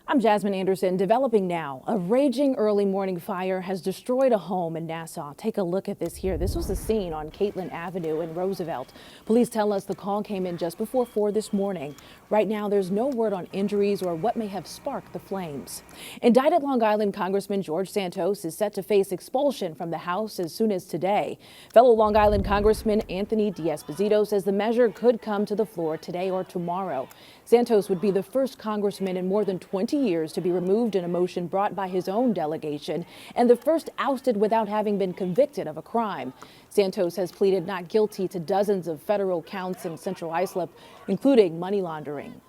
I'm Jasmine Anderson. Developing now, a raging early morning fire has destroyed a home in Nassau. Take a look at this here. This was the scene on Catlin Avenue in Roosevelt. Police tell us the call came in just before 4 this morning. Right now, there's no word on injuries or what may have sparked the flames. Indicted Long Island Congressman George Santos is set to face expulsion from the House as soon as today. Fellow Long Island Congressman Anthony D'Esposito says the measure could come to the floor today or tomorrow. Santos would be the first congressman in more than 20 years to be removed in a motion brought by his own delegation, and the first ousted without having been convicted of a crime. Santos has pleaded not guilty to dozens of federal counts in Central Islip, including money laundering.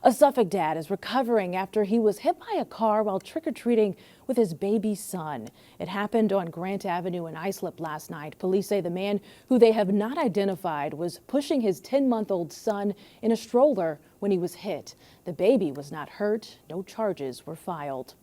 A Suffolk dad is recovering after he was hit by a car while trick-or-treating with his baby son. It happened on Grant Avenue in Islip last night. Police say the man, who they have not identified, was pushing his 10-month-old son in a stroller when he was hit. The baby was not hurt. No charges were filed.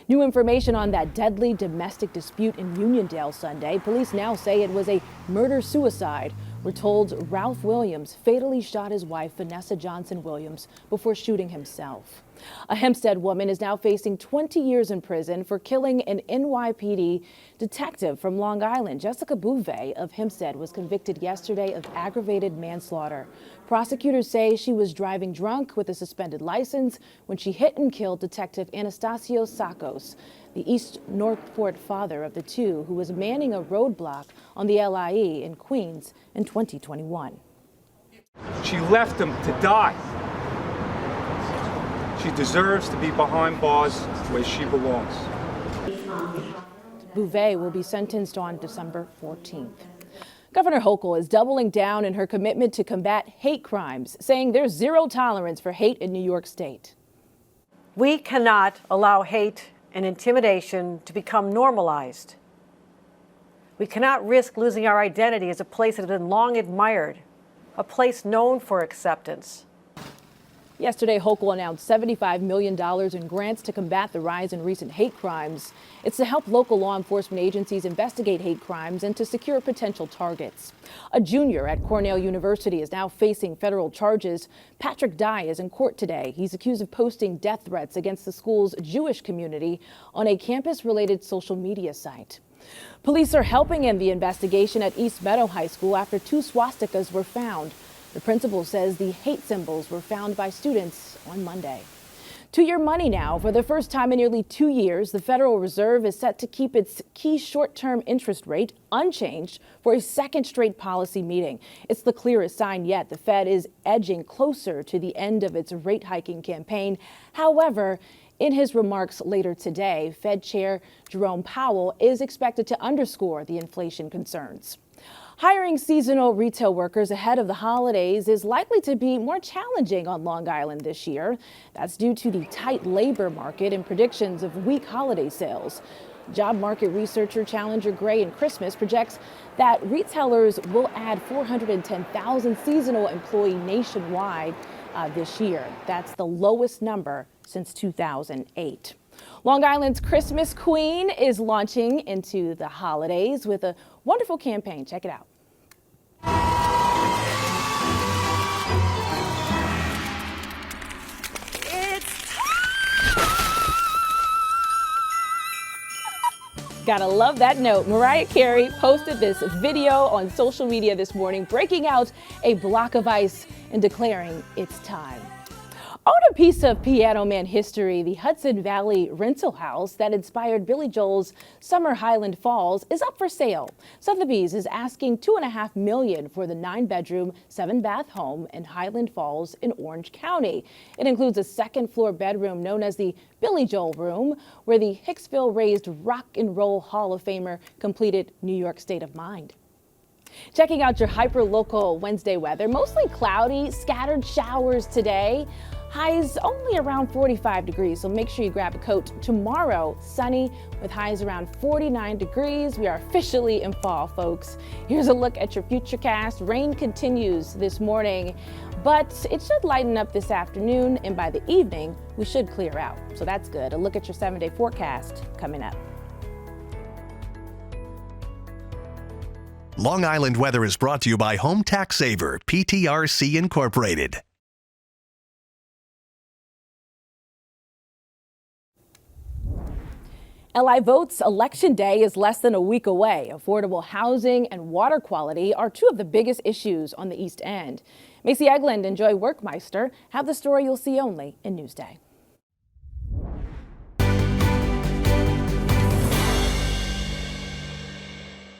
New information on that deadly domestic dispute in Uniondale Sunday. Police now say it was a murder-suicide. We're told Ralph Williams fatally shot his wife, Vanessa Johnson Williams, before shooting himself. A Hempstead woman is now facing 20 years in prison for killing an NYPD detective from Long Island. Jessica Bouvet of Hempstead was convicted yesterday of aggravated manslaughter. Prosecutors say she was driving drunk with a suspended license when she hit and killed Detective Anastasio Sakos, the East Northport father of the two, who was manning a roadblock on the LIE in Queens in 2021. She left him to die. She deserves to be behind bars where she belongs. Bouvet will be sentenced on December 14th. Governor Hochul is doubling down in her commitment to combat hate crimes, saying there's zero tolerance for hate in New York State. We cannot allow hate and intimidation to become normalized. We cannot risk losing our identity as a place that has been long admired, a place known for acceptance. Yesterday, Hochul announced $75 million in grants to combat the rise in recent hate crimes. It's to help local law enforcement agencies investigate hate crimes and to secure potential targets. A junior at Cornell University is now facing federal charges. Patrick Dye is in court today. He's accused of posting death threats against the school's Jewish community on a campus-related social media site. Police are helping in the investigation at East Meadow High School after 2 swastikas were found. The principal says the hate symbols were found by students on Monday. To your money now. For the first time in nearly 2 years, the Federal Reserve is set to keep its key short-term interest rate unchanged for a second straight policy meeting. It's the clearest sign yet. The Fed is edging closer to the end of its rate hiking campaign. However, in his remarks later today, Fed Chair Jerome Powell is expected to underscore the inflation concerns. Hiring seasonal retail workers ahead of the holidays is likely to be more challenging on Long Island this year. That's due to the tight labor market and predictions of weak holiday sales. Job market researcher Challenger Gray and Christmas projects that retailers will add 410,000 seasonal employees nationwide this year. That's the lowest number since 2008. Long Island's Christmas Queen is launching into the holidays with a wonderful campaign. Check it out. Gotta love that note. Mariah Carey posted this video on social media this morning, breaking out a block of ice and declaring it's time. On a piece of Piano Man history, the Hudson Valley rental house that inspired Billy Joel's Summer Highland Falls is up for sale. Sotheby's is asking $2.5 million for the 9-bedroom, 7-bath home in Highland Falls in Orange County. It includes a second-floor bedroom known as the Billy Joel Room, where the Hicksville-raised Rock and Roll Hall of Famer completed New York State of Mind. Checking out your hyper-local Wednesday weather, mostly cloudy, scattered showers today. Highs only around 45 degrees, so make sure you grab a coat. Tomorrow, sunny with highs around 49 degrees. We are officially in fall, folks. Here's a look at your futurecast. Rain continues this morning, but it should lighten up this afternoon, and by the evening, we should clear out. So that's good. A look at your 7-day forecast coming up. Long Island weather is brought to you by Home Tax Saver, PTRC Incorporated. LI votes Election Day is less than a week away. Affordable housing and water quality are two of the biggest issues on the East End. Macy Egland and Joy Workmeister have the story you'll see only in Newsday.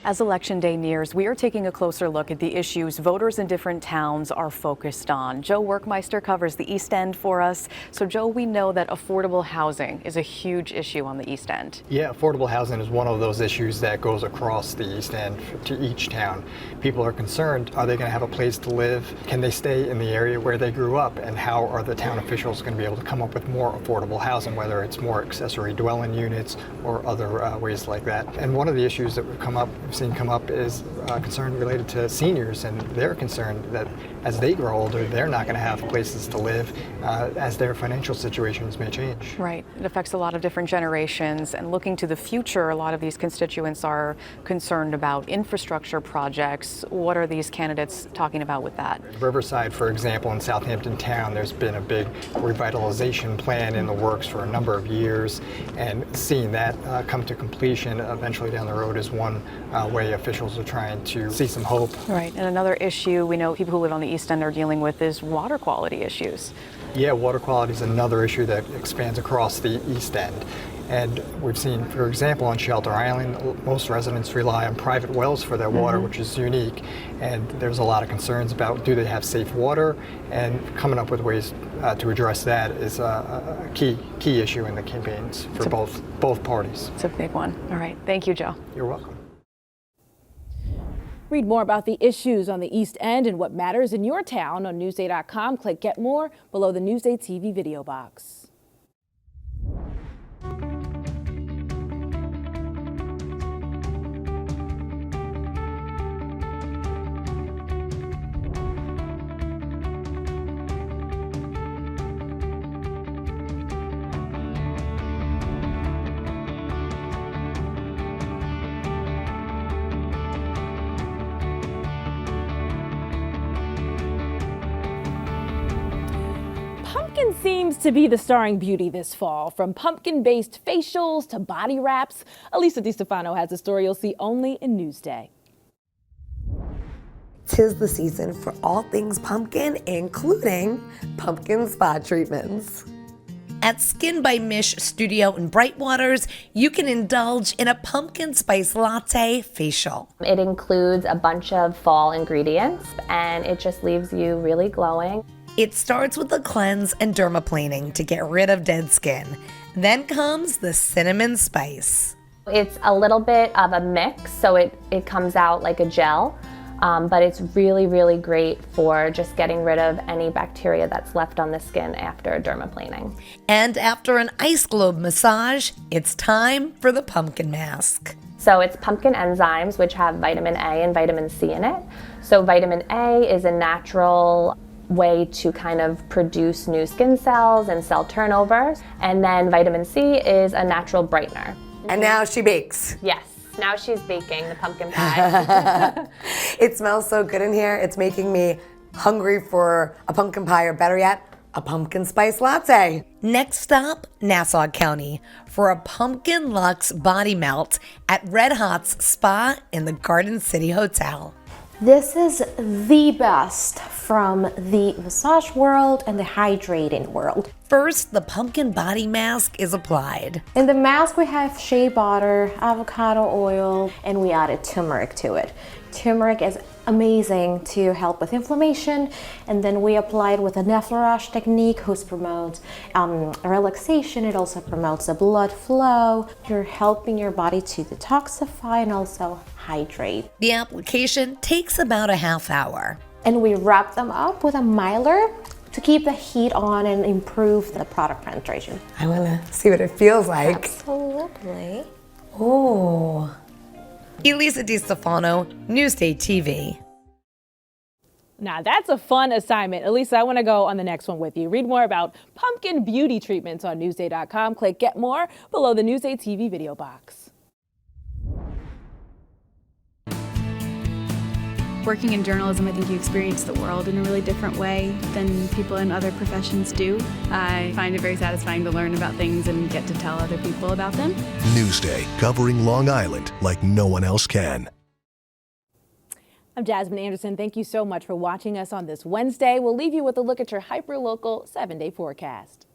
As Election Day nears, we are taking a closer look at the issues voters in different towns are focused on. Joe Workmeister covers the East End for us. So, Joe, we know that affordable housing is a huge issue on the East End. Yeah, affordable housing is one of those issues that goes across the East End to each town. People are concerned, are they going to have a place to live? Can they stay in the area where they grew up? And how are the town officials going to be able to come up with more affordable housing, whether it's more accessory dwelling units or other ways like that? And one of the issues that we've seen come up is concern related to seniors, and they're concerned that as they grow older, they're not going to have places to live as their financial situations may change. Right. It affects a lot of different generations, and looking to the future, a lot of these constituents are concerned about infrastructure projects. What are these candidates talking about with that? Riverside, for example, in Southampton town, there's been a big revitalization plan in the works for a number of years, and seeing that come to completion eventually down the road is one way officials are trying to see some hope. Right. And another issue we know people who live on the East End are dealing with is water quality issues. Yeah, water quality is another issue that expands across the East End. And we've seen, for example, on Shelter Island, most residents rely on private wells for their water, which is unique. And there's a lot of concerns about, do they have safe water? And coming up with ways to address that is a key issue in the campaigns for both parties. It's a big one. All right. Thank you, Joe. You're welcome. Read more about the issues on the East End and what matters in your town on Newsday.com. Click Get More below the Newsday TV video box. Pumpkin seems to be the starring beauty this fall. From pumpkin-based facials to body wraps, Elisa DiStefano has a story you'll see only in Newsday. 'Tis the season for all things pumpkin, including pumpkin spa treatments. At Skin by Mish Studio in Brightwaters, you can indulge in a pumpkin spice latte facial. It includes a bunch of fall ingredients, and it just leaves you really glowing. It starts with a cleanse and dermaplaning to get rid of dead skin. Then comes the cinnamon spice. It's a little bit of a mix, so it comes out like a gel, but it's really, really great for just getting rid of any bacteria that's left on the skin after dermaplaning. And after an ice globe massage, it's time for the pumpkin mask. So it's pumpkin enzymes, which have vitamin A and vitamin C in it. So vitamin A is a natural way to kind of produce new skin cells and cell turnover. And then vitamin C is a natural brightener. And now she bakes. Yes, now she's baking the pumpkin pie. It smells so good in here. It's making me hungry for a pumpkin pie, or better yet, a pumpkin spice latte. Next stop, Nassau County, for a pumpkin luxe body melt at Red Hot's Spa in the Garden City Hotel. This is the best from the massage world and the hydrating world. First, the pumpkin body mask is applied. In the mask, we have shea butter, avocado oil, and we added turmeric to it. Turmeric is amazing to help with inflammation, and then we apply it with a Nephlarage technique, which promotes relaxation. It also promotes the blood flow. You're helping your body to detoxify and also hydrate. The application takes about a half hour. And we wrap them up with a miler to keep the heat on and improve the product penetration. I wanna see what it feels like. Absolutely. Oh. Elisa DiStefano, Newsday TV. Now that's a fun assignment. Elisa, I want to go on the next one with you. Read more about pumpkin beauty treatments on Newsday.com. Click Get More below the Newsday TV video box. Working in journalism, I think you experience the world in a really different way than people in other professions do. I find it very satisfying to learn about things and get to tell other people about them. Newsday, covering Long Island like no one else can. I'm Jasmine Anderson. Thank you so much for watching us on this Wednesday. We'll leave you with a look at your hyperlocal 7-day forecast.